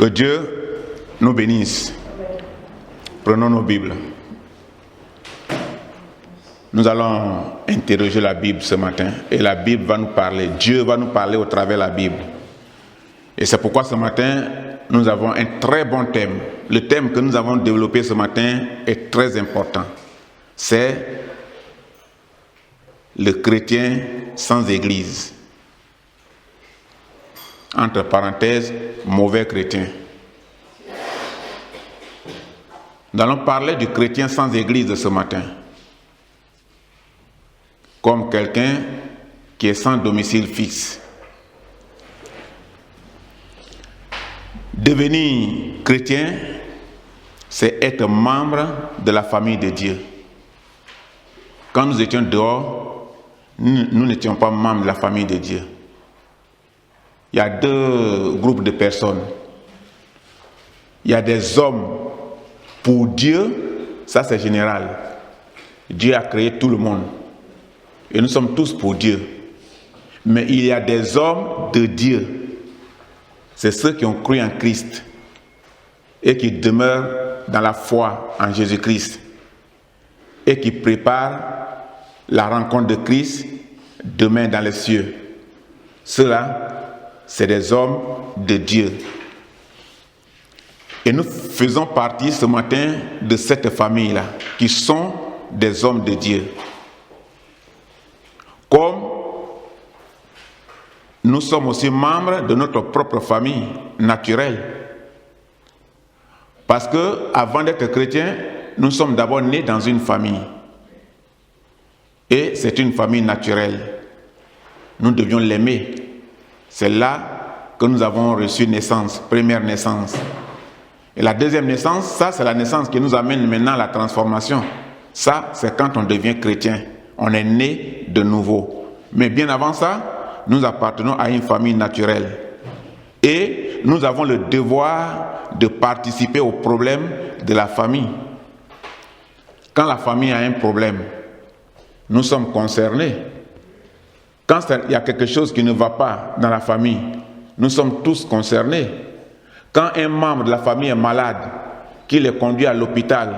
Que Dieu nous bénisse. Prenons nos Bibles. Nous allons interroger la Bible ce matin et la Bible va nous parler. Dieu va nous parler au travers de la Bible. Et c'est pourquoi ce matin, nous avons un très bon thème. Le thème que nous avons développé ce matin est très important. C'est le chrétien sans église. Entre parenthèses, mauvais chrétien. Nous allons parler du chrétien sans église de ce matin. Comme quelqu'un qui est sans domicile fixe. Devenir chrétien, c'est être membre de la famille de Dieu. Quand nous étions dehors, nous n'étions pas membres de la famille de Dieu. Il y a deux groupes de personnes. Il y a des hommes pour Dieu, ça c'est général. Dieu a créé tout le monde. Et nous sommes tous pour Dieu. Mais il y a des hommes de Dieu. C'est ceux qui ont cru en Christ et qui demeurent dans la foi en Jésus-Christ et qui préparent la rencontre de Christ demain dans les cieux. Ceux-là, c'est des hommes de Dieu. Et nous faisons partie ce matin de cette famille-là, qui sont des hommes de Dieu. Comme nous sommes aussi membres de notre propre famille naturelle. Parce que avant d'être chrétiens, nous sommes d'abord nés dans une famille. Et c'est une famille naturelle. Nous devions l'aimer. C'est là que nous avons reçu naissance, première naissance. Et la deuxième naissance, ça c'est la naissance qui nous amène maintenant à la transformation. Ça, c'est quand on devient chrétien. On est né de nouveau. Mais bien avant ça, nous appartenons à une famille naturelle. Et nous avons le devoir de participer aux problèmes de la famille. Quand la famille a un problème, nous sommes concernés. Quand il y a quelque chose qui ne va pas dans la famille, nous sommes tous concernés. Quand un membre de la famille est malade, qu'il est conduit à l'hôpital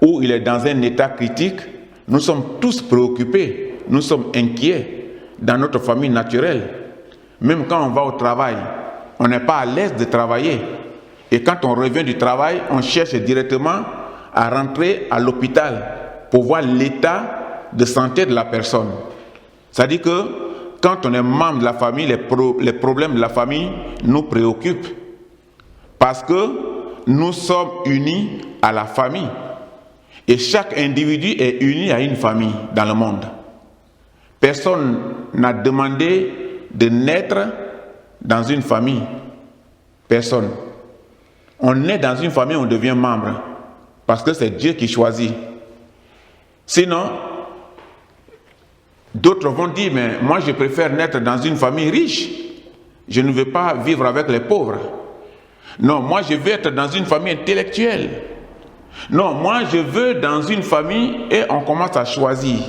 ou il est dans un état critique, nous sommes tous préoccupés, nous sommes inquiets dans notre famille naturelle. Même quand on va au travail, on n'est pas à l'aise de travailler. Et quand on revient du travail, on cherche directement à rentrer à l'hôpital pour voir l'état de santé de la personne. C'est-à-dire que quand on est membre de la famille, les problèmes de la famille nous préoccupent. Parce que nous sommes unis à la famille. Et chaque individu est uni à une famille dans le monde. Personne n'a demandé de naître dans une famille. Personne. On naît dans une famille, on devient membre. Parce que c'est Dieu qui choisit. Sinon, d'autres vont dire, mais moi je préfère naître dans une famille riche. Je ne veux pas vivre avec les pauvres. Non, moi je veux être dans une famille intellectuelle. Non, moi je veux dans une famille et on commence à choisir.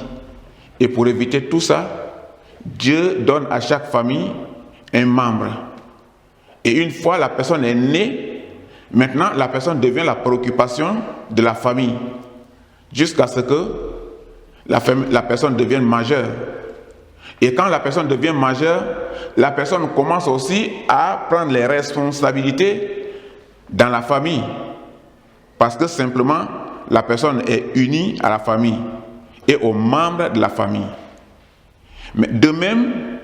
Et pour éviter tout ça, Dieu donne à chaque famille un membre. Et une fois la personne est née, maintenant la personne devient la préoccupation de la famille. Jusqu'à ce que la personne devienne majeure. Et quand la personne devient majeure, la personne commence aussi à prendre les responsabilités dans la famille. Parce que simplement, la personne est unie à la famille et aux membres de la famille. Mais de même,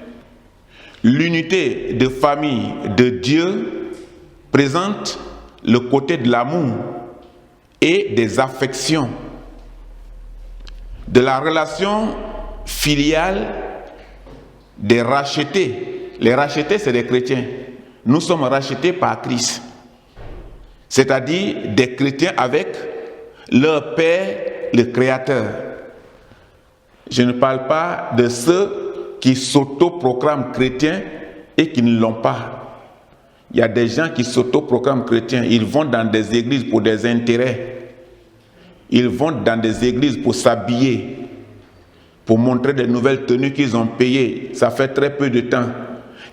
l'unité de famille de Dieu présente le côté de l'amour et des affections, de la relation filiale des rachetés. Les rachetés, c'est des chrétiens. Nous sommes rachetés par Christ. C'est-à-dire des chrétiens avec leur Père, le Créateur. Je ne parle pas de ceux qui s'autoproclament chrétiens et qui ne l'ont pas. Il y a des gens qui s'autoproclament chrétiens. Ils vont dans des églises pour des intérêts. Ils vont dans des églises pour s'habiller, pour montrer des nouvelles tenues qu'ils ont payées. Ça fait très peu de temps.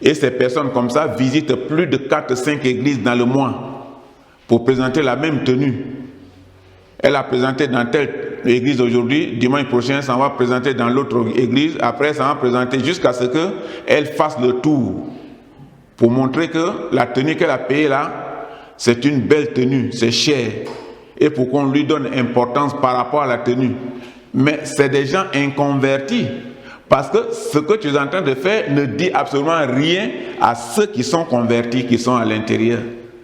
Et ces personnes comme ça visitent plus de 4-5 églises dans le mois. pour présenter la même tenue. Elle a présenté dans telle église aujourd'hui, dimanche prochain, ça va présenter dans l'autre église, après ça va présenter jusqu'à ce qu'elle fasse le tour pour montrer que la tenue qu'elle a payée là, c'est une belle tenue, c'est cher, et pour qu'on lui donne importance par rapport à la tenue. Mais c'est des gens inconvertis, parce que ce que tu es en train de faire ne dit absolument rien à ceux qui sont convertis, qui sont à l'intérieur.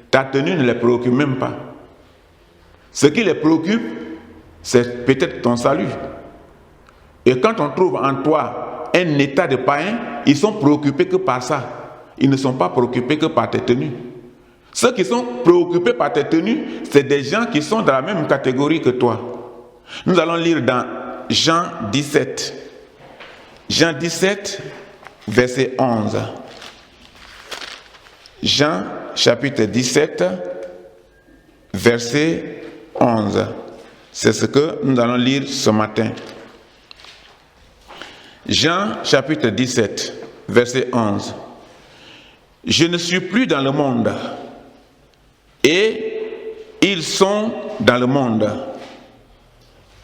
Ta tenue ne les préoccupe même pas. Ce qui les préoccupe, c'est peut-être ton salut. Et quand on trouve en toi un état de païen, ils sont préoccupés que par ça. Ils ne sont pas préoccupés que par tes tenues. Ceux qui sont préoccupés par tes tenues, c'est des gens qui sont dans la même catégorie que toi. Nous allons lire dans Jean 17. Jean 17, verset 11. Jean, chapitre 17, verset 11. C'est ce que nous allons lire ce matin. Jean, chapitre 17, verset 11. Je ne suis plus dans le monde, et ils sont dans le monde.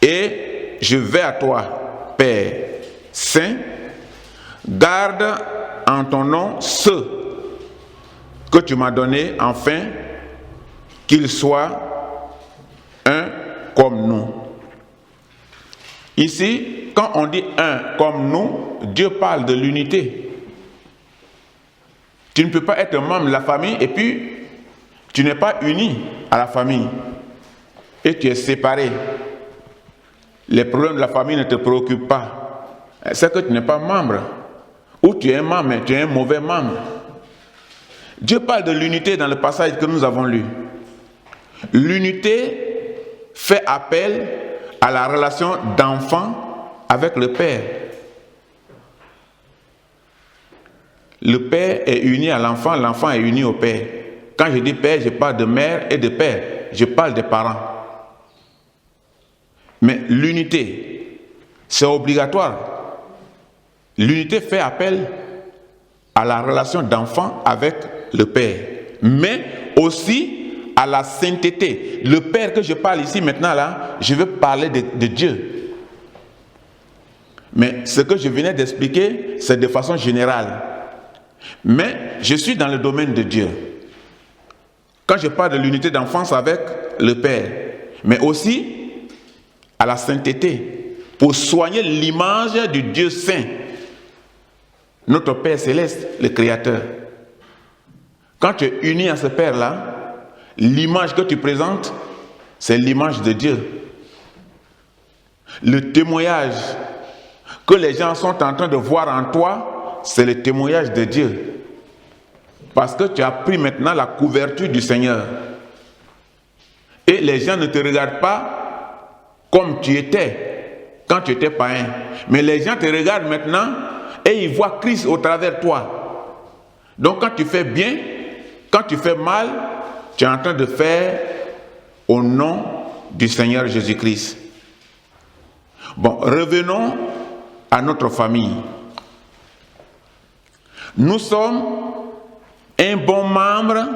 Et je vais à toi, Père Saint, garde en ton nom ceux que tu m'as donnés, afin qu'ils soient un comme nous. Ici, quand on dit un comme nous, Dieu parle de l'unité. Tu ne peux pas être membre de la famille et puis tu n'es pas uni à la famille et tu es séparé. Les problèmes de la famille ne te préoccupent pas. C'est que tu n'es pas membre. Ou tu es un membre, mais tu es un mauvais membre. Dieu parle de l'unité dans le passage que nous avons lu. L'unité fait appel à la relation d'enfant avec le Père. Le Père est uni à l'enfant, l'enfant est uni au Père. Quand je dis Père, je parle de mère et de père. Je parle des parents. Mais l'unité, c'est obligatoire. L'unité fait appel à la relation d'enfant avec le Père, mais aussi à la sainteté. Le Père que je parle ici maintenant là, je veux parler de Dieu. Mais ce que je venais d'expliquer, c'est de façon générale. Mais je suis dans le domaine de Dieu. Quand je parle de l'unité d'enfance avec le Père, mais aussi à la sainteté, pour soigner l'image du Dieu saint, notre Père céleste, le Créateur. Quand tu es uni à ce Père-là, l'image que tu présentes, c'est l'image de Dieu. Le témoignage que les gens sont en train de voir en toi, c'est le témoignage de Dieu. Parce que tu as pris maintenant la couverture du Seigneur. Et les gens ne te regardent pas comme tu étais quand tu étais païen. Mais les gens te regardent maintenant et ils voient Christ au travers de toi. Donc quand tu fais bien, quand tu fais mal, tu es en train de faire au nom du Seigneur Jésus-Christ. Bon, revenons à notre famille. Nous sommes un bon membre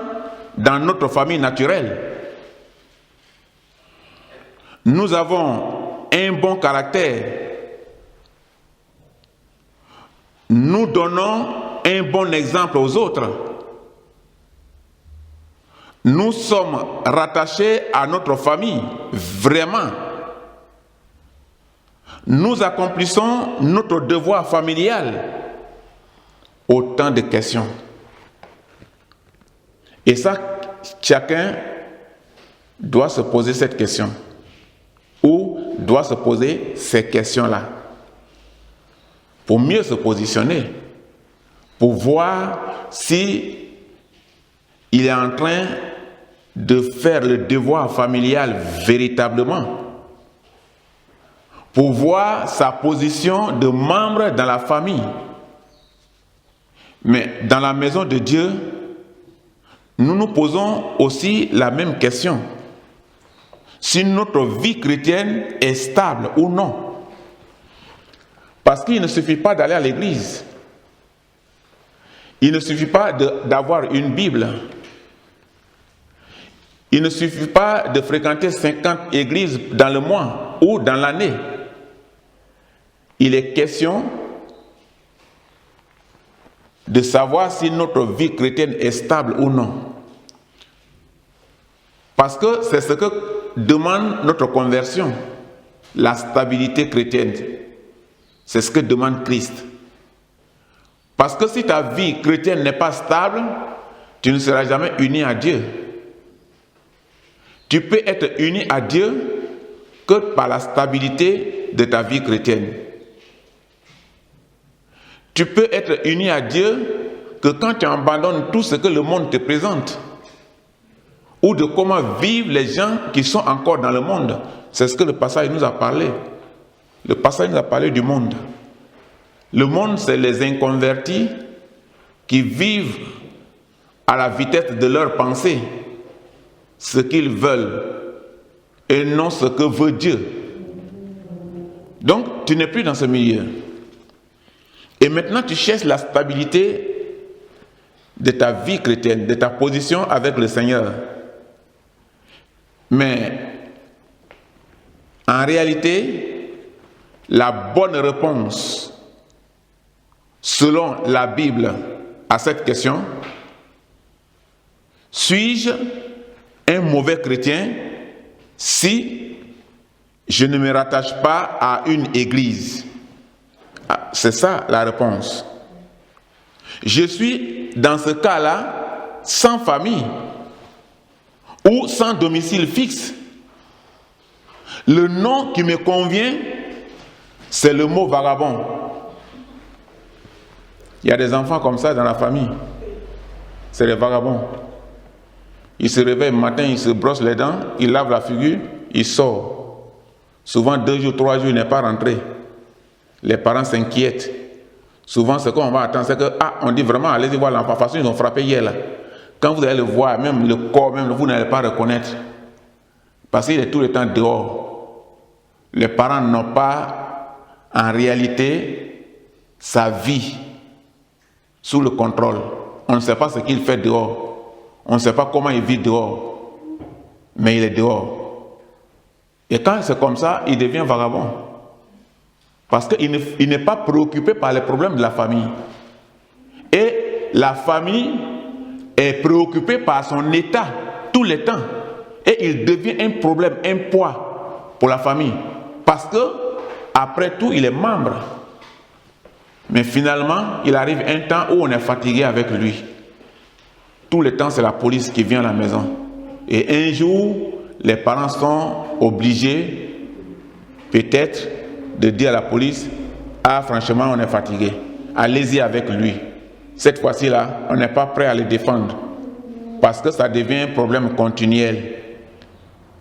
dans notre famille naturelle. Nous avons un bon caractère. Nous donnons un bon exemple aux autres. Nous sommes rattachés à notre famille, vraiment. Nous accomplissons notre devoir familial. Autant de questions. Et ça, chacun doit se poser cette question. Ou doit se poser ces questions-là. Pour mieux se positionner. Pour voir si il est en train de faire le devoir familial véritablement. Pour voir sa position de membre dans la famille. Mais dans la maison de Dieu, nous nous posons aussi la même question. Si notre vie chrétienne est stable ou non. Parce qu'il ne suffit pas d'aller à l'église. Il ne suffit pas d'avoir une Bible. il ne suffit pas de fréquenter 50 églises dans le mois ou dans l'année. Il est question de savoir si notre vie chrétienne est stable ou non. Parce que c'est ce que demande notre conversion, la stabilité chrétienne. C'est ce que demande Christ. Parce que si ta vie chrétienne n'est pas stable, tu ne seras jamais uni à Dieu. Tu peux être uni à Dieu que par la stabilité de ta vie chrétienne. Tu peux être uni à Dieu que quand tu abandonnes tout ce que le monde te présente, ou de comment vivent les gens qui sont encore dans le monde. C'est ce que le passage nous a parlé. Le passage nous a parlé du monde. Le monde, c'est les inconvertis qui vivent à la vitesse de leur pensée ce qu'ils veulent et non ce que veut Dieu. Donc, tu n'es plus dans ce milieu. Et maintenant, tu cherches la stabilité de ta vie chrétienne, de ta position avec le Seigneur. Mais, en réalité, la bonne réponse, selon la Bible, à cette question, suis-je un mauvais chrétien si je ne me rattache pas à une église? C'est ça la réponse. Je suis dans ce cas-là sans famille ou sans domicile fixe. Le nom qui me convient, c'est le mot vagabond. Il y a des enfants comme ça dans la famille. C'est les vagabonds. Il se réveille le matin, il se brosse les dents, il lave la figure, il sort. Souvent 2 jours, 3 jours, il n'est pas rentré. Les parents s'inquiètent. Souvent, ce qu'on va attendre, c'est que, on dit vraiment, allez-y voir l'enfant. De toute façon, ils ont frappé hier là. Quand vous allez le voir, même le corps, même vous n'allez pas reconnaître. Parce qu'il est tout le temps dehors. Les parents n'ont pas, en réalité, sa vie sous le contrôle. On ne sait pas ce qu'il fait dehors. On ne sait pas comment il vit dehors. Mais il est dehors. Et quand c'est comme ça, il devient vagabond. Parce qu'il n'est pas préoccupé par les problèmes de la famille. Et la famille est préoccupé par son état tout le temps. Et il devient un problème, un poids pour la famille. Parce que, après tout, il est membre. Mais finalement, il arrive un temps où on est fatigué avec lui. Tout le temps, c'est la police qui vient à la maison. Et un jour, les parents sont obligés, peut-être, de dire à la police, franchement, on est fatigué. Allez-y avec lui. Cette fois-ci-là, on n'est pas prêt à le défendre. Parce que ça devient un problème continuel.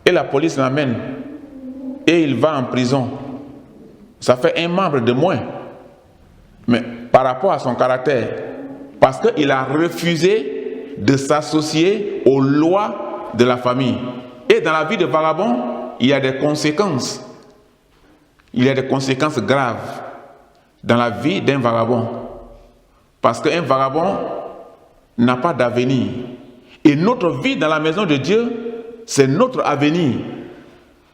Et la police l'amène. Et il va en prison. Ça fait un membre de moins. Mais par rapport à son caractère, parce qu'il a refusé de s'associer aux lois de la famille. Et dans la vie de vagabond, il y a des conséquences. Il y a des conséquences graves dans la vie d'un vagabond. Parce qu'un vagabond n'a pas d'avenir. Et notre vie dans la maison de Dieu, c'est notre avenir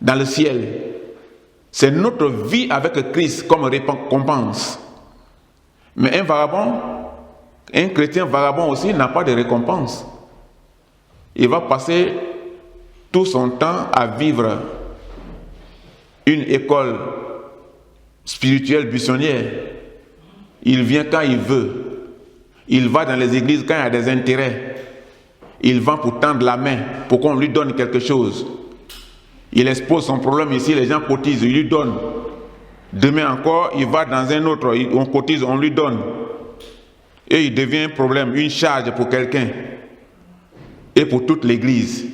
dans le ciel. C'est notre vie avec Christ comme récompense. Mais un vagabond, un chrétien vagabond aussi n'a pas de récompense. Il va passer tout son temps à vivre une école spirituelle buissonnière. Il vient quand il veut. Il va dans les églises quand il y a des intérêts. Il vient pour tendre la main, pour qu'on lui donne quelque chose. Il expose son problème ici, les gens cotisent, il lui donne. Demain encore, il va dans un autre, on cotise, on lui donne. Et il devient un problème, une charge pour quelqu'un. Et pour toute l'église.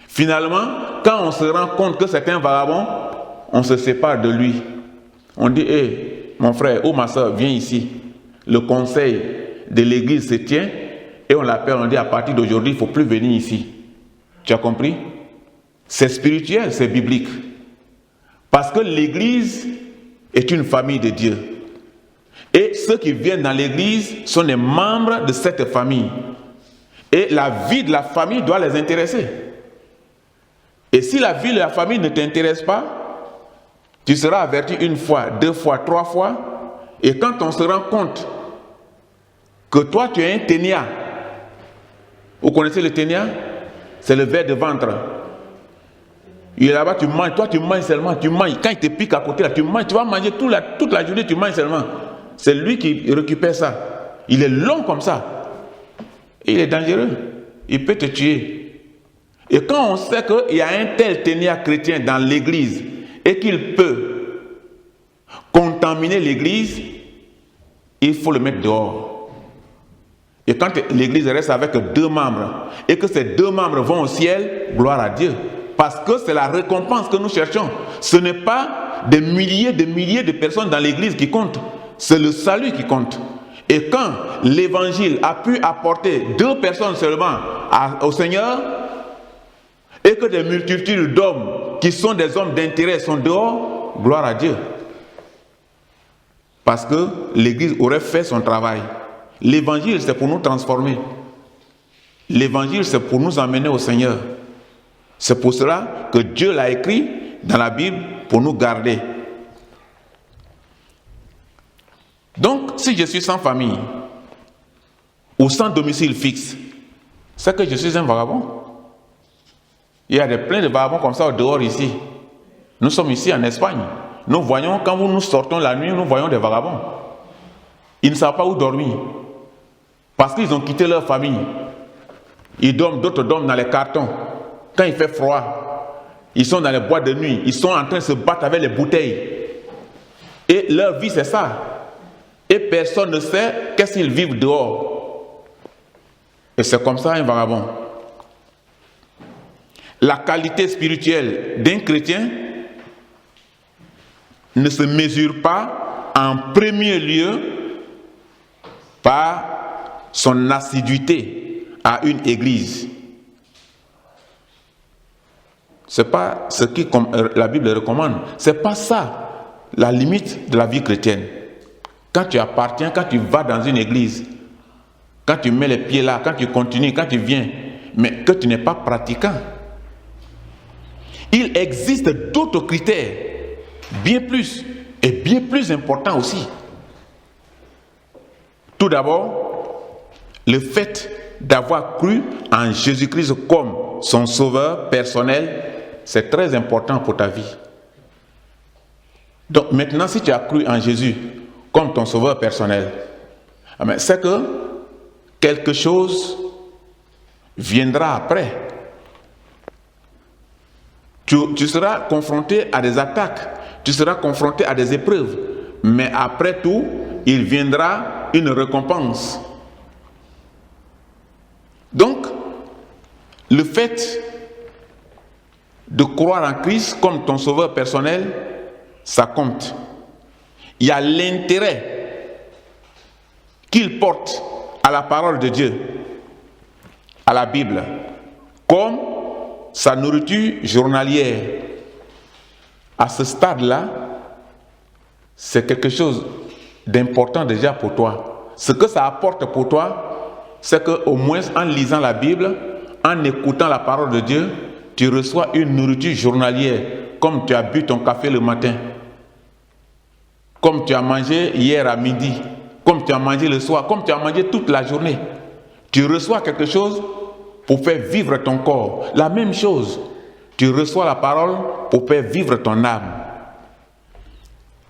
Finalement, quand on se rend compte que c'est un vagabond, on se sépare de lui. On dit, mon frère ou ma soeur, viens ici. Le conseil de l'église se tient et on l'appelle, on dit, à partir d'aujourd'hui, il ne faut plus venir ici. Tu as compris? C'est spirituel, c'est biblique. Parce que l'église est une famille de Dieu. Et ceux qui viennent dans l'église sont des membres de cette famille. Et la vie de la famille doit les intéresser. Et si la vie de la famille ne t'intéresse pas, tu seras averti 1 fois, 2 fois, 3 fois. Et quand on se rend compte que toi tu es un ténia, vous connaissez le ténia? C'est le ver de ventre. Il est là-bas, tu manges, toi tu manges seulement, tu manges. Quand il te pique à côté, là, tu manges, tu vas manger toute la journée, tu manges seulement. C'est lui qui récupère ça. Il est long comme ça. Et il est dangereux. Il peut te tuer. Et quand on sait qu'il y a un tel ténia chrétien dans l'église et qu'il peut contaminer l'église, il faut le mettre dehors. Et quand l'église reste avec 2 membres et que ces 2 membres vont au ciel, gloire à Dieu. Parce que c'est la récompense que nous cherchons. Ce n'est pas des milliers de personnes dans l'église qui comptent. C'est le salut qui compte. Et quand l'évangile a pu apporter 2 personnes seulement au Seigneur, et que des multitudes d'hommes qui sont des hommes d'intérêt sont dehors, gloire à Dieu. Parce que l'église aurait fait son travail. L'évangile, c'est pour nous transformer. L'évangile, c'est pour nous emmener au Seigneur. C'est pour cela que Dieu l'a écrit dans la Bible pour nous garder. Donc, si je suis sans famille ou sans domicile fixe, c'est que je suis un vagabond. Il y a plein de vagabonds comme ça au dehors ici. Nous sommes ici en Espagne. Nous voyons, quand nous sortons la nuit, nous voyons des vagabonds. Ils ne savent pas où dormir. Parce qu'ils ont quitté leur famille. Ils dorment, d'autres dorment dans les cartons. Quand il fait froid, ils sont dans les boîtes de nuit. Ils sont en train de se battre avec les bouteilles. Et leur vie, c'est ça. Et personne ne sait qu'est-ce qu'ils vivent dehors. Et c'est comme ça un vagabond. La qualité spirituelle d'un chrétien ne se mesure pas en premier lieu par son assiduité à une église. Ce n'est pas ce que la Bible recommande. Ce n'est pas ça la limite de la vie chrétienne. Quand tu appartiens, quand tu vas dans une église, quand tu mets les pieds là, quand tu continues, quand tu viens, mais que tu n'es pas pratiquant. Il existe d'autres critères, bien plus importants aussi. Tout d'abord, le fait d'avoir cru en Jésus-Christ comme son sauveur personnel, c'est très important pour ta vie. Donc maintenant, si tu as cru en Jésus comme ton sauveur personnel, c'est que quelque chose viendra après. Tu seras confronté à des attaques, tu seras confronté à des épreuves, mais après tout, il viendra une récompense. Donc, le fait de croire en Christ comme ton sauveur personnel, ça compte. Il y a l'intérêt qu'il porte à la parole de Dieu, à la Bible, comme sa nourriture journalière. À ce stade-là, c'est quelque chose d'important déjà pour toi. Ce que ça apporte pour toi, c'est qu'au moins en lisant la Bible, en écoutant la parole de Dieu, tu reçois une nourriture journalière, comme tu as bu ton café le matin, comme tu as mangé hier à midi, comme tu as mangé le soir, comme tu as mangé toute la journée. Tu reçois quelque chose pour faire vivre ton corps. La même chose, tu reçois la parole pour faire vivre ton âme.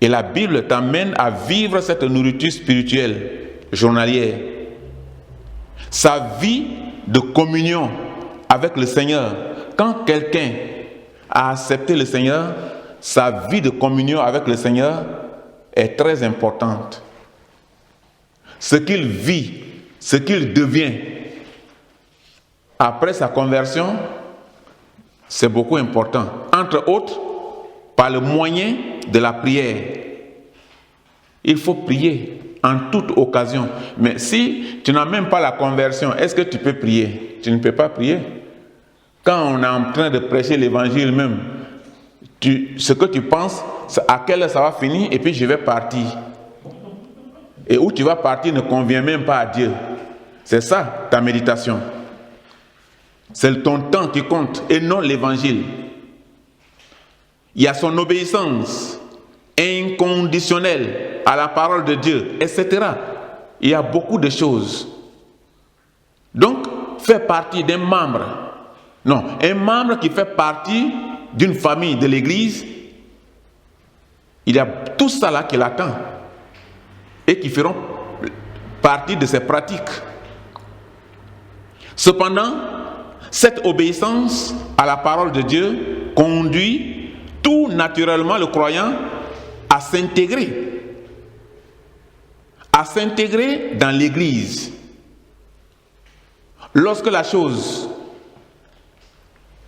Et la Bible t'amène à vivre cette nourriture spirituelle journalière. Sa vie de communion avec le Seigneur. Quand quelqu'un a accepté le Seigneur, sa vie de communion avec le Seigneur est très importante. Ce qu'il vit, ce qu'il devient après sa conversion, c'est beaucoup important. Entre autres, par le moyen de la prière. Il faut prier en toute occasion. Mais si tu n'as même pas la conversion, est-ce que tu peux prier? Tu ne peux pas prier. Quand on est en train de prêcher l'évangile même, ce que tu penses, c'est à quelle heure ça va finir et puis je vais partir. Et où tu vas partir ne convient même pas à Dieu. C'est ça ta méditation. C'est ton temps qui compte et non l'évangile. il y a son obéissance inconditionnelle à la parole de Dieu, etc. Il y a beaucoup de choses. Donc, faire partie d'un membre, non, un membre qui fait partie d'une famille de l'Église, il y a tout ça là qui l'attend et qui feront partie de ses pratiques. Cependant, cette obéissance à la parole de Dieu conduit tout naturellement le croyant à s'intégrer dans l'Église. Lorsque la chose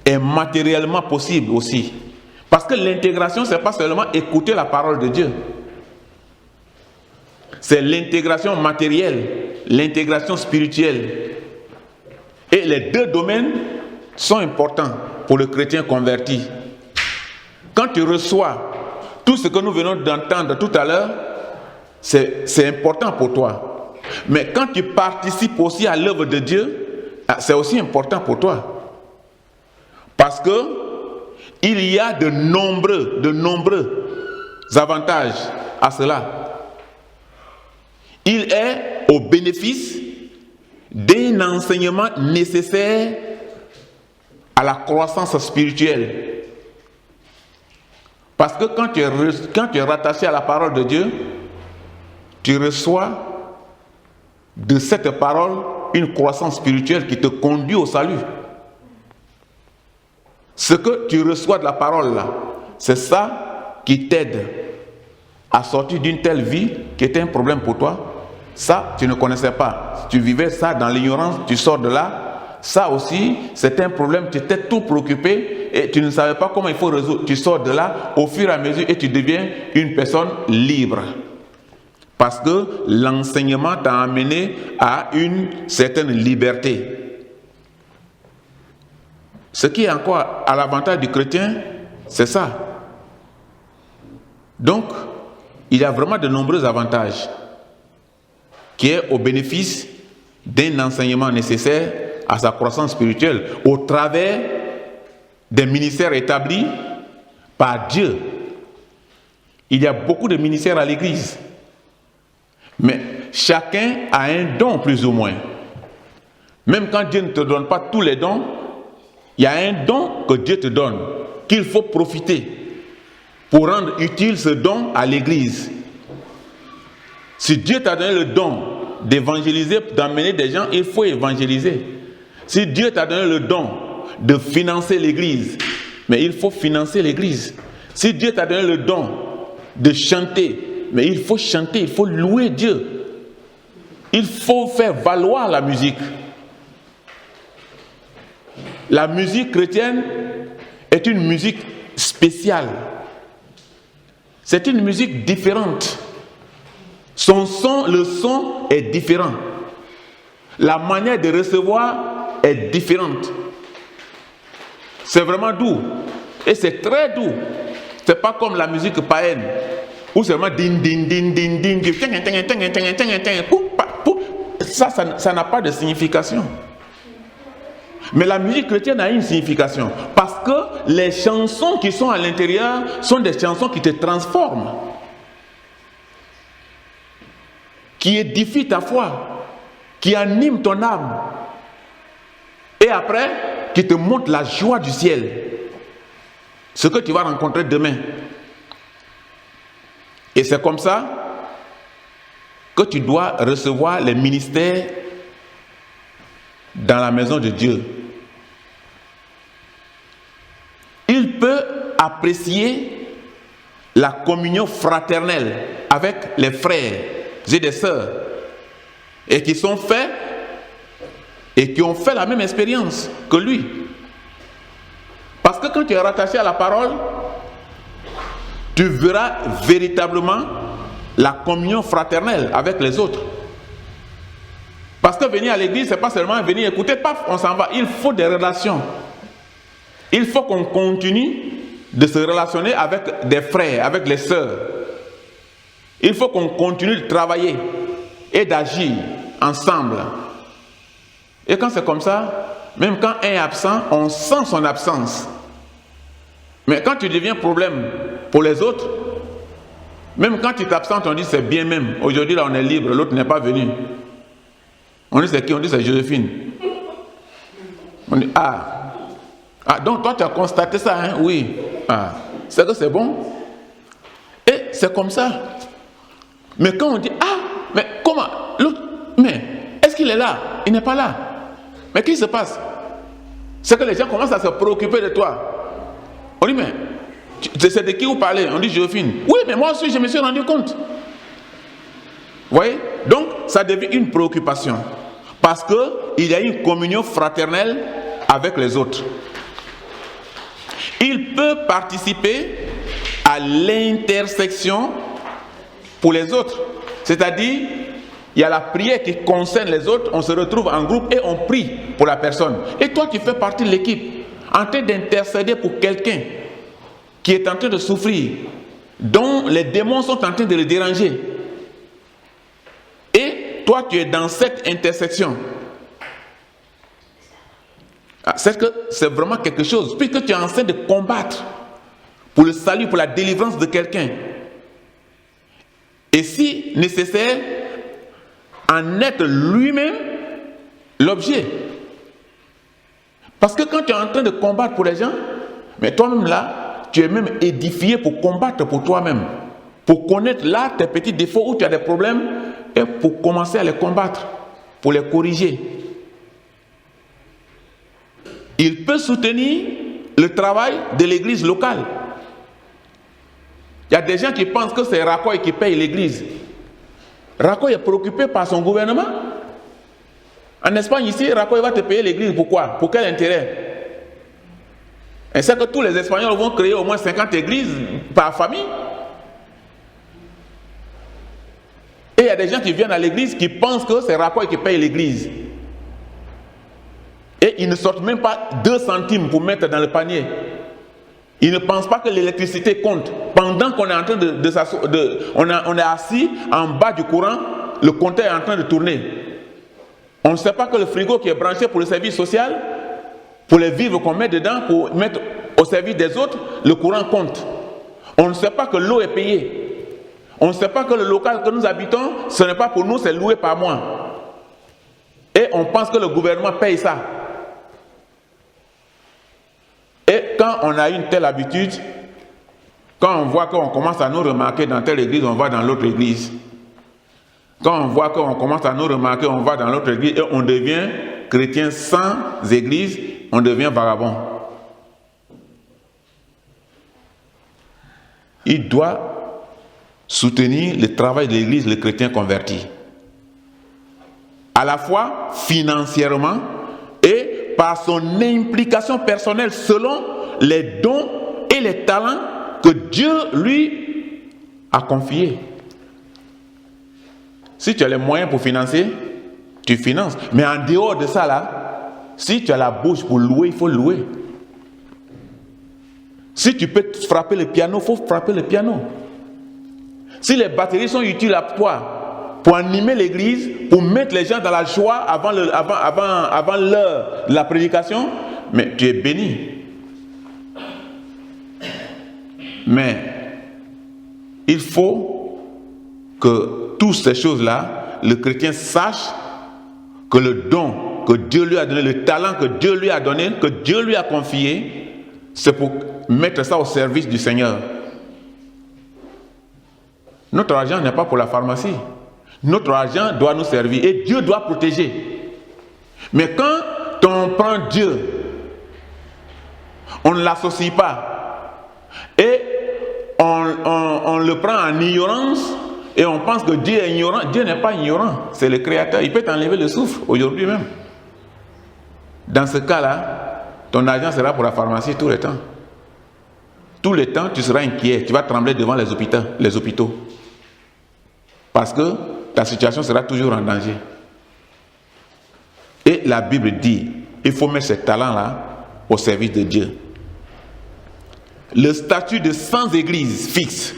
est matériellement possible aussi. Parce que l'intégration, ce n'est pas seulement écouter la parole de Dieu. C'est l'intégration matérielle, l'intégration spirituelle. Et les deux domaines sont importants pour le chrétien converti. Quand tu reçois tout ce que nous venons d'entendre tout à l'heure, c'est important pour toi. Mais quand tu participes aussi à l'œuvre de Dieu, c'est aussi important pour toi. Parce que il y a de nombreux avantages à cela. Il est au bénéfice d'un enseignement nécessaire à la croissance spirituelle. Parce que quand tu es rattaché à la parole de Dieu, tu reçois de cette parole une croissance spirituelle qui te conduit au salut. Ce que tu reçois de la parole là, c'est ça qui t'aide à sortir d'une telle vie qui était un problème pour toi. Ça, tu ne connaissais pas. Tu vivais ça dans l'ignorance, tu sors de là. Ça aussi, c'est un problème, tu étais tout préoccupé et tu ne savais pas comment il faut résoudre. Tu sors de là au fur et à mesure et tu deviens une personne libre. Parce que l'enseignement t'a amené à une certaine liberté. Ce qui est encore à l'avantage du chrétien, c'est ça. Donc, il y a vraiment de nombreux avantages qui est au bénéfice d'un enseignement nécessaire à sa croissance spirituelle au travers des ministères établis par Dieu. Il y a beaucoup de ministères à l'Église, mais chacun a un don plus ou moins. Même quand Dieu ne te donne pas tous les dons, il y a un don que Dieu te donne, qu'il faut profiter pour rendre utile ce don à l'Église. Si Dieu t'a donné le don d'évangéliser, d'emmener des gens, il faut évangéliser. Si Dieu t'a donné le don de financer l'Église, mais il faut financer l'Église. Si Dieu t'a donné le don de chanter, mais il faut chanter, il faut louer Dieu. Il faut faire valoir la musique. La musique chrétienne est une musique spéciale. C'est une musique différente. Le son est différent. La manière de recevoir est différente. C'est vraiment doux. Et c'est très doux. C'est pas comme la musique païenne où c'est vraiment din din din din din. Ça n'a pas de signification. Mais la musique chrétienne a une signification. Parce que les chansons qui sont à l'intérieur sont des chansons qui te transforment, qui édifient ta foi, qui animent ton âme. Et après, qui te montrent la joie du ciel. Ce que tu vas rencontrer demain. Et c'est comme ça que tu dois recevoir les ministères dans la maison de Dieu. Il peut apprécier la communion fraternelle avec les frères et des sœurs et qui sont faits et qui ont fait la même expérience que lui. Parce que quand tu es rattaché à la parole, tu verras véritablement la communion fraternelle avec les autres. Parce que venir à l'église, c'est pas seulement venir écouter, paf, on s'en va. Il faut des relations. Il faut qu'on continue de se relationner avec des frères, avec les sœurs. Il faut qu'on continue de travailler et d'agir ensemble. Et quand c'est comme ça, même quand un est absent, on sent son absence. Mais quand tu deviens problème pour les autres, même quand tu t'absentes, on dit c'est bien même. Aujourd'hui, là, on est libre, l'autre n'est pas venu. On dit c'est qui? On dit c'est Joséphine. On dit donc toi tu as constaté ça, hein? Oui. C'est que c'est bon. Et c'est comme ça. Mais quand on dit mais comment? L'autre, mais est-ce qu'il est là? Il n'est pas là. Mais qu'est-ce qui se passe? C'est que les gens commencent à se préoccuper de toi. On dit mais c'est de qui vous parlez? On dit Joséphine. Oui, mais moi aussi je me suis rendu compte. Vous voyez? Donc ça devient une préoccupation. Parce qu'il y a une communion fraternelle avec les autres. Il peut participer à l'intersection pour les autres. C'est-à-dire, il y a la prière qui concerne les autres, on se retrouve en groupe et on prie pour la personne. Et toi, tu fais partie de l'équipe, en train d'intercéder pour quelqu'un qui est en train de souffrir, dont les démons sont en train de le déranger. Et toi, tu es dans cette intersection. C'est vraiment quelque chose, puisque tu es en train de combattre pour le salut, pour la délivrance de quelqu'un. Et si nécessaire, en être lui-même l'objet. Parce que quand tu es en train de combattre pour les gens, mais toi-même là, tu es même édifié pour combattre pour toi-même. Pour connaître là tes petits défauts où tu as des problèmes et pour commencer à les combattre, pour les corriger. Il peut soutenir le travail de l'église locale. Il y a des gens qui pensent que c'est Rakoy qui paye l'église. Rakoy est préoccupé par son gouvernement. En Espagne ici, Rakoy va te payer l'église. Pourquoi? Pour quel intérêt? Et c'est que tous les Espagnols vont créer au moins 50 églises par famille. Et il y a des gens qui viennent à l'église qui pensent que c'est Rakoy qui paye l'église. Et ils ne sortent même pas 2 centimes pour mettre dans le panier. Ils ne pensent pas que l'électricité compte. Pendant qu'on est en train on est assis en bas du courant, le compteur est en train de tourner. On ne sait pas que le frigo qui est branché pour le service social, pour les vivres qu'on met dedans, pour mettre au service des autres, le courant compte. On ne sait pas que l'eau est payée. On ne sait pas que le local que nous habitons, ce n'est pas pour nous, c'est loué par mois. Et on pense que le gouvernement paye ça. Et quand on a une telle habitude, quand on voit qu'on commence à nous remarquer dans telle église, on va dans l'autre église. Quand on voit qu'on commence à nous remarquer, on va dans l'autre église et on devient chrétien sans église, on devient vagabond. Il doit soutenir le travail de l'église, le chrétien converti. À la fois financièrement et par son implication personnelle selon les dons et les talents que Dieu lui a confiés. Si tu as les moyens pour financer, tu finances. Mais en dehors de ça là, si tu as la bouche pour louer, il faut louer. Si tu peux frapper le piano, il faut frapper le piano. Si les batteries sont utiles à toi, pour animer l'église, pour mettre les gens dans la joie avant l'heure de la prédication, mais tu es béni. Mais il faut que toutes ces choses-là, le chrétien sache que le don que Dieu lui a donné, le talent que Dieu lui a donné, que Dieu lui a confié, c'est pour mettre ça au service du Seigneur. Notre argent n'est pas pour la pharmacie. Notre argent doit nous servir et Dieu doit protéger. Mais quand on prend Dieu, on ne l'associe pas et on le prend en ignorance et on pense que Dieu est ignorant. Dieu n'est pas ignorant, c'est le Créateur. Il peut t'enlever le souffle aujourd'hui même. Dans ce cas-là, ton argent sera pour la pharmacie tout le temps. Tout le temps, tu seras inquiet, tu vas trembler devant les hôpitaux. Parce que ta situation sera toujours en danger. Et la Bible dit, il faut mettre ces talents-là au service de Dieu. Le statut de sans église fixe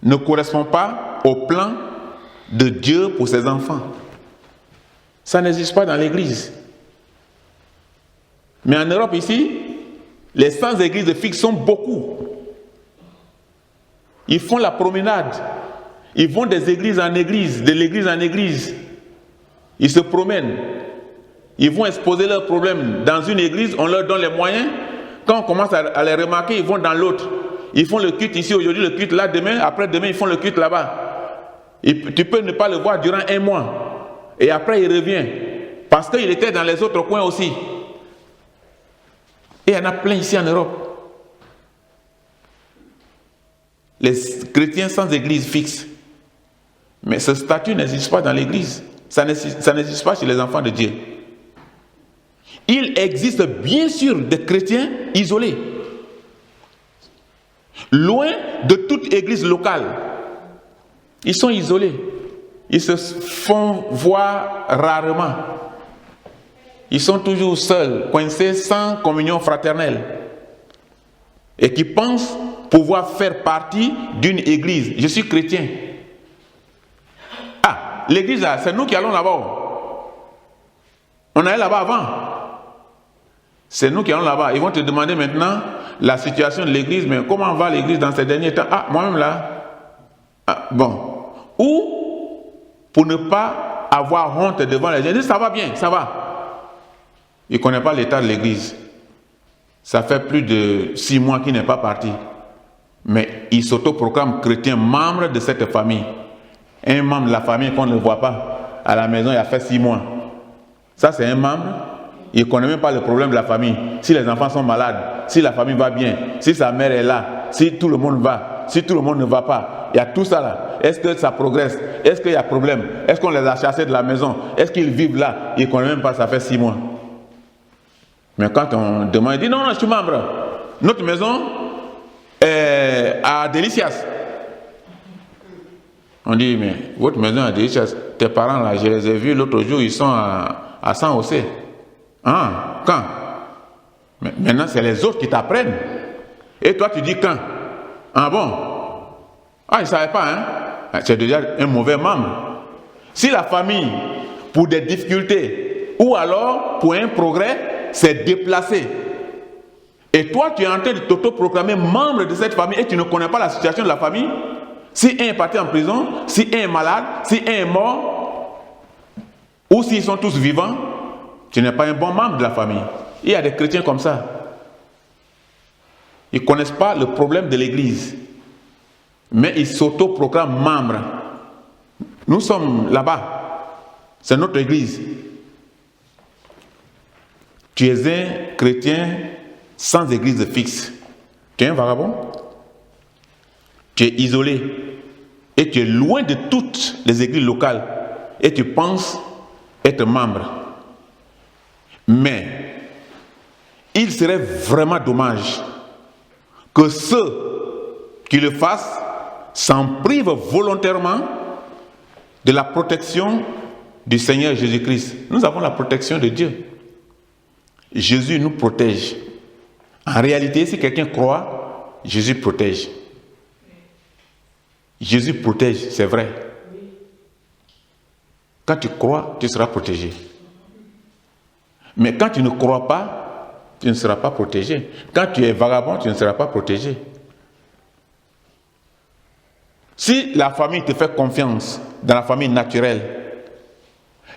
ne correspond pas au plan de Dieu pour ses enfants. Ça n'existe pas dans l'église. Mais en Europe ici, Les sans-église fixes sont beaucoup. Ils font la promenade. Ils vont des églises en église, de l'église en église. Ils se promènent. Ils vont exposer leurs problèmes dans une église, on leur donne les moyens. Quand on commence à les remarquer, ils vont dans l'autre. Ils font le culte ici, aujourd'hui, le culte là, demain, après-demain, ils font le culte là-bas. Tu peux ne pas le voir durant 1 mois. Et après, il revient. Parce qu'il était dans les autres coins aussi. Et il y en a plein ici en Europe. Les chrétiens sans église fixe. Mais ce statut n'existe pas dans l'église. Ça n'existe pas chez les enfants de Dieu. Il existe bien sûr des chrétiens isolés. Loin de toute église locale. Ils sont isolés. Ils se font voir rarement. Ils sont toujours seuls, coincés, sans communion fraternelle. Et qui pensent pouvoir faire partie d'une église. Je suis chrétien. Ah, l'église là, c'est nous qui allons là-bas. On allait là-bas avant. C'est nous qui allons là-bas. Ils vont te demander maintenant la situation de l'église, mais comment va l'église dans ces derniers temps? Ah, moi-même là. Ah, bon. Ou, pour ne pas avoir honte devant les gens, ils disent ça va bien, ça va. Il ne connaît pas l'état de l'église. Ça fait plus de 6 mois qu'il n'est pas parti. Mais il s'autoproclame chrétien, membre de cette famille. Un membre de la famille qu'on ne voit pas à la maison, il a fait 6 mois. Ça, c'est un membre. Il ne connaît même pas le problème de la famille. Si les enfants sont malades, si la famille va bien, si sa mère est là, si tout le monde va, si tout le monde ne va pas. Il y a tout ça là. Est-ce que ça progresse? Est-ce qu'il y a problème? Est-ce qu'on les a chassés de la maison? Est-ce qu'ils vivent là? Il ne connaît même pas, ça fait 6 mois. Mais quand on demande, il dit non, je suis membre. Notre maison est à Delicias. On dit, mais votre maison est à Delicias, tes parents là, je les ai vus l'autre jour, ils sont à San José. Ah, quand? Mais maintenant, c'est les autres qui t'apprennent. Et toi, tu dis quand? Ah bon? Ah, ils ne savaient pas, hein? C'est déjà un mauvais membre. Si la famille, pour des difficultés, ou alors pour un progrès, s'est déplacée, et toi, tu es en train de t'autoproclamer membre de cette famille et tu ne connais pas la situation de la famille, si un est parti en prison, si un est malade, si un est mort, ou s'ils sont tous vivants, tu n'es pas un bon membre de la famille. Il y a des chrétiens comme ça. Ils ne connaissent pas le problème de l'église, mais ils s'autoproclament membres. Nous sommes là-bas. C'est notre église. Tu es un chrétien sans église fixe. Tu es un vagabond. Tu es isolé. Et tu es loin de toutes les églises locales. Et tu penses être membre. Mais il serait vraiment dommage que ceux qui le fassent s'en privent volontairement de la protection du Seigneur Jésus-Christ. Nous avons la protection de Dieu. Jésus nous protège. En réalité, si quelqu'un croit, Jésus protège. Jésus protège, c'est vrai. Quand tu crois, tu seras protégé. Mais quand tu ne crois pas, tu ne seras pas protégé. Quand tu es vagabond, tu ne seras pas protégé. Si la famille te fait confiance dans la famille naturelle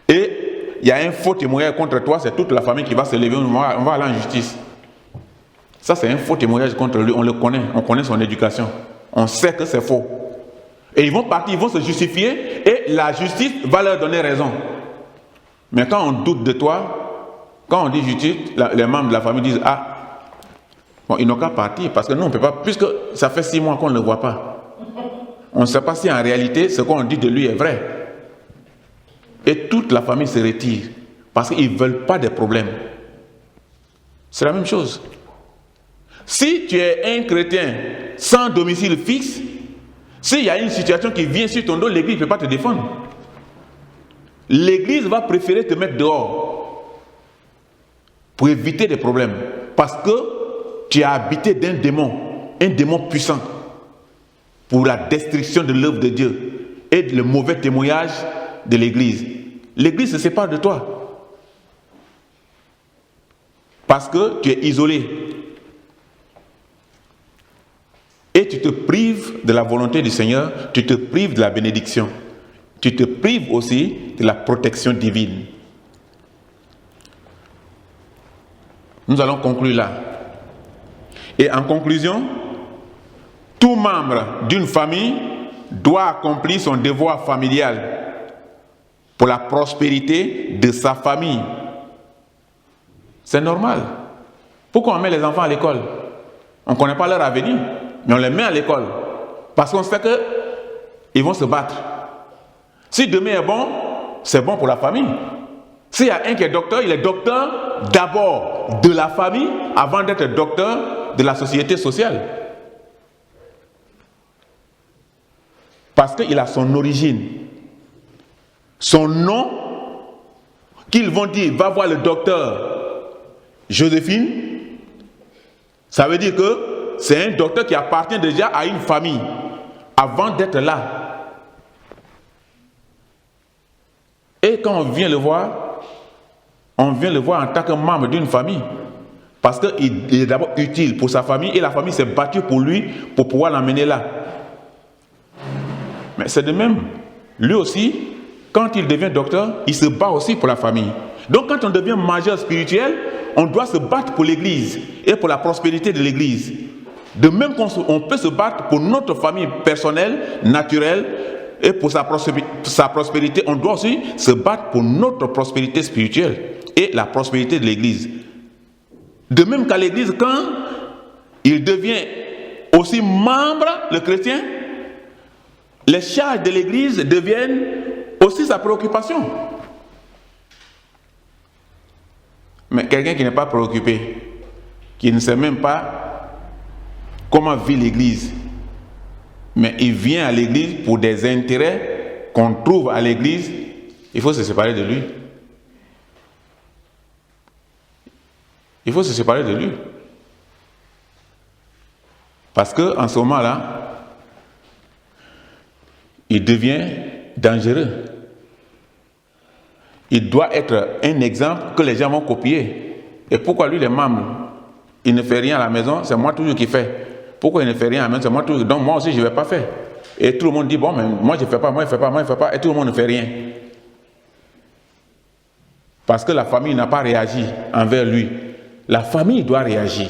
et il y a un faux témoignage contre toi, c'est toute la famille qui va se lever, on va aller en justice. Ça, c'est un faux témoignage contre lui, on le connaît, on connaît son éducation. On sait que c'est faux. Et ils vont partir, ils vont se justifier et la justice va leur donner raison. Mais quand on doute de toi, quand on dit justice, les membres de la famille disent, ah, bon, ils n'ont qu'à partir parce que nous, on ne peut pas, puisque ça fait 6 mois qu'on ne le voit pas. On ne sait pas si en réalité, ce qu'on dit de lui est vrai. Et toute la famille se retire parce qu'ils ne veulent pas des problèmes. C'est la même chose. Si tu es un chrétien sans domicile fixe, s'il y a une situation qui vient sur ton dos, l'église ne peut pas te défendre. L'église va préférer te mettre dehors pour éviter des problèmes. Parce que tu as habité d'un démon, un démon puissant, pour la destruction de l'œuvre de Dieu et le mauvais témoignage de l'église. L'église se sépare de toi. Parce que tu es isolé. Et tu te prives de la volonté du Seigneur, tu te prives de la bénédiction. Tu te prives aussi de la protection divine. Nous allons conclure là. Et en conclusion, tout membre d'une famille doit accomplir son devoir familial pour la prospérité de sa famille. C'est normal. Pourquoi on met les enfants à l'école? On ne connaît pas leur avenir, mais on les met à l'école. Parce qu'on sait qu'ils vont se battre. Si demain est bon, c'est bon pour la famille. S'il y a un qui est docteur, il est docteur d'abord de la famille avant d'être docteur de la société sociale. Parce qu'il a son origine. Son nom, qu'ils vont dire, va voir le docteur Joséphine, ça veut dire que c'est un docteur qui appartient déjà à une famille avant d'être là. Et quand on vient le voir en tant que membre d'une famille. Parce qu'il est d'abord utile pour sa famille et la famille s'est battue pour lui pour pouvoir l'emmener là. Mais c'est de même. Lui aussi, quand il devient docteur, il se bat aussi pour la famille. Donc quand on devient majeur spirituel, on doit se battre pour l'Église et pour la prospérité de l'Église. De même qu'on peut se battre pour notre famille personnelle, naturelle, et pour sa prospérité, on doit aussi se battre pour notre prospérité spirituelle et la prospérité de l'Église. De même qu'à l'Église, quand il devient aussi membre, le chrétien, les charges de l'Église deviennent aussi sa préoccupation. Mais quelqu'un qui n'est pas préoccupé, qui ne sait même pas comment vit l'Église, mais il vient à l'Église pour des intérêts qu'on trouve à l'Église, il faut se séparer de lui. Il faut se séparer de lui. Parce qu'en ce moment-là, il devient dangereux. Il doit être un exemple que les gens vont copier. Et pourquoi lui, les membres, il ne fait rien à la maison, c'est moi toujours qui fais. Pourquoi il ne fait rien à la maison, c'est moi toujours. Donc moi aussi, je ne vais pas faire. Et tout le monde dit, bon, mais moi je ne fais pas, moi je ne fais pas, moi je ne fais pas. Et tout le monde ne fait rien. Parce que la famille n'a pas réagi envers lui. La famille doit réagir.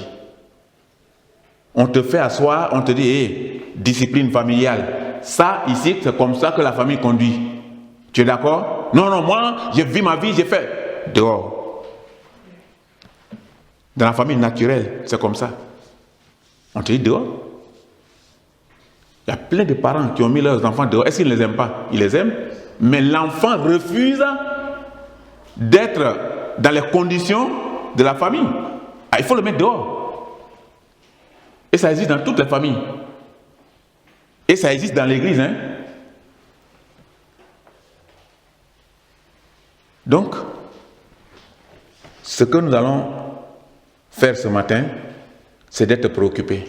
On te fait asseoir, on te dit, hey, discipline familiale. Ça, ici, c'est comme ça que la famille conduit. Tu es d'accord? Non, non, moi, je vis ma vie, j'ai fait. Dehors. Dans la famille naturelle, c'est comme ça. On te dit dehors. Il y a plein de parents qui ont mis leurs enfants dehors. Est-ce qu'ils ne les aiment pas? Ils les aiment. Mais l'enfant refuse d'être dans les conditions de la famille. Ah, il faut le mettre dehors. Et ça existe dans toutes les familles. Et ça existe dans l'église. Hein? Donc, ce que nous allons faire ce matin, c'est d'être préoccupés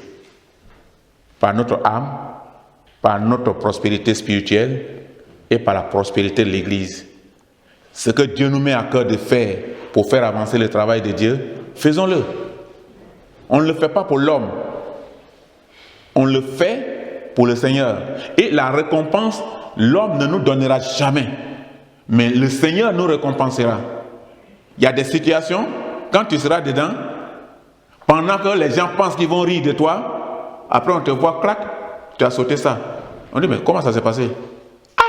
par notre âme, par notre prospérité spirituelle et par la prospérité de l'Église. Ce que Dieu nous met à cœur de faire pour faire avancer le travail de Dieu, faisons-le. On ne le fait pas pour l'homme. On le fait pour le Seigneur. Et la récompense, l'homme ne nous donnera jamais. Mais le Seigneur nous récompensera. Il y a des situations, quand tu seras dedans, pendant que les gens pensent qu'ils vont rire de toi, après on te voit, clac, tu as sauté ça. On dit, mais comment ça s'est passé? Ah!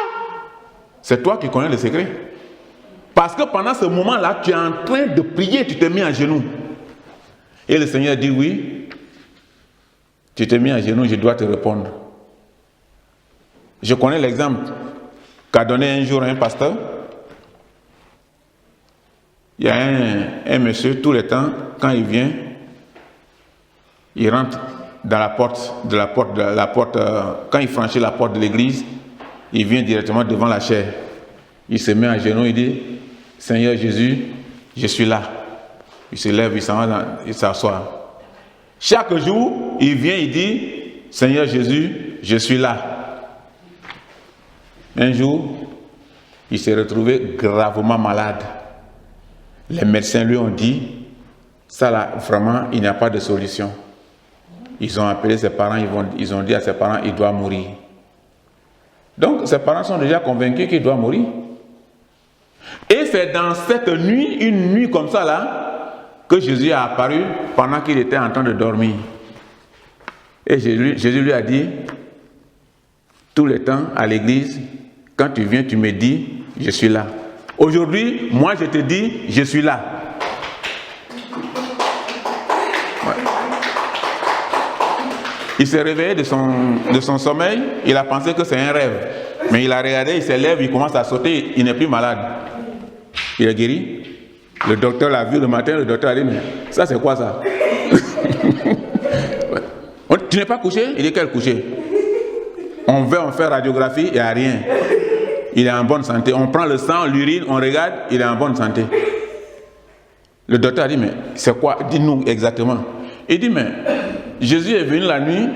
C'est toi qui connais le secret. Parce que pendant ce moment-là, tu es en train de prier, tu t'es mis à genoux. Et le Seigneur dit, oui, tu t'es mis à genoux, je dois te répondre. Je connais l'exemple qu'a donné un jour un pasteur. Il y a un monsieur, tout le temps, quand il vient, il rentre dans la porte, quand il franchit la porte de l'église, il vient directement devant la chaire. Il se met à genoux, il dit, Seigneur Jésus, je suis là. Il se lève, il s'en va, il s'assoit. Chaque jour, il vient, il dit, Seigneur Jésus, je suis là. Un jour, il s'est retrouvé gravement malade. Les médecins lui ont dit, ça là, vraiment, il n'y a pas de solution. Ils ont appelé ses parents, ils ont dit à ses parents, il doit mourir. Donc ses parents sont déjà convaincus qu'il doit mourir. Et c'est dans cette nuit, une nuit comme ça là, que Jésus a apparu pendant qu'il était en train de dormir. Et Jésus lui a dit, tout le temps à l'église, quand tu viens, tu me dis, je suis là. Aujourd'hui, moi je te dis, je suis là. Ouais. Il s'est réveillé de son sommeil, il a pensé que c'est un rêve. Mais il a regardé, il se lève, il commence à sauter, il n'est plus malade. Il est guéri. Le docteur l'a vu le matin, le docteur a dit, mais ça c'est quoi ça? Tu n'es pas couché? Il dit, quel couché? On fait radiographie, il n'y a rien. Il est en bonne santé. On prend le sang, l'urine, on regarde, il est en bonne santé. Le docteur a dit, mais c'est quoi? Dis-nous exactement. Il dit, mais Jésus est venu la nuit,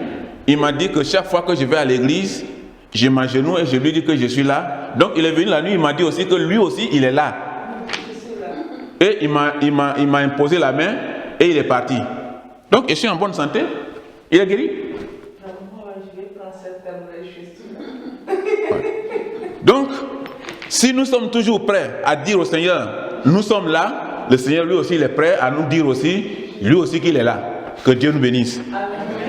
il m'a dit que chaque fois que je vais à l'église, je m'agenouille et je lui dis que je suis là. Donc il est venu la nuit, il m'a dit aussi que lui aussi, il est là. Et il m'a imposé la main et il est parti. Donc je suis en bonne santé. Il est guéri. Donc, si nous sommes toujours prêts à dire au Seigneur, nous sommes là, le Seigneur lui aussi il est prêt à nous dire aussi, lui aussi qu'il est là. Que Dieu nous bénisse. Amen.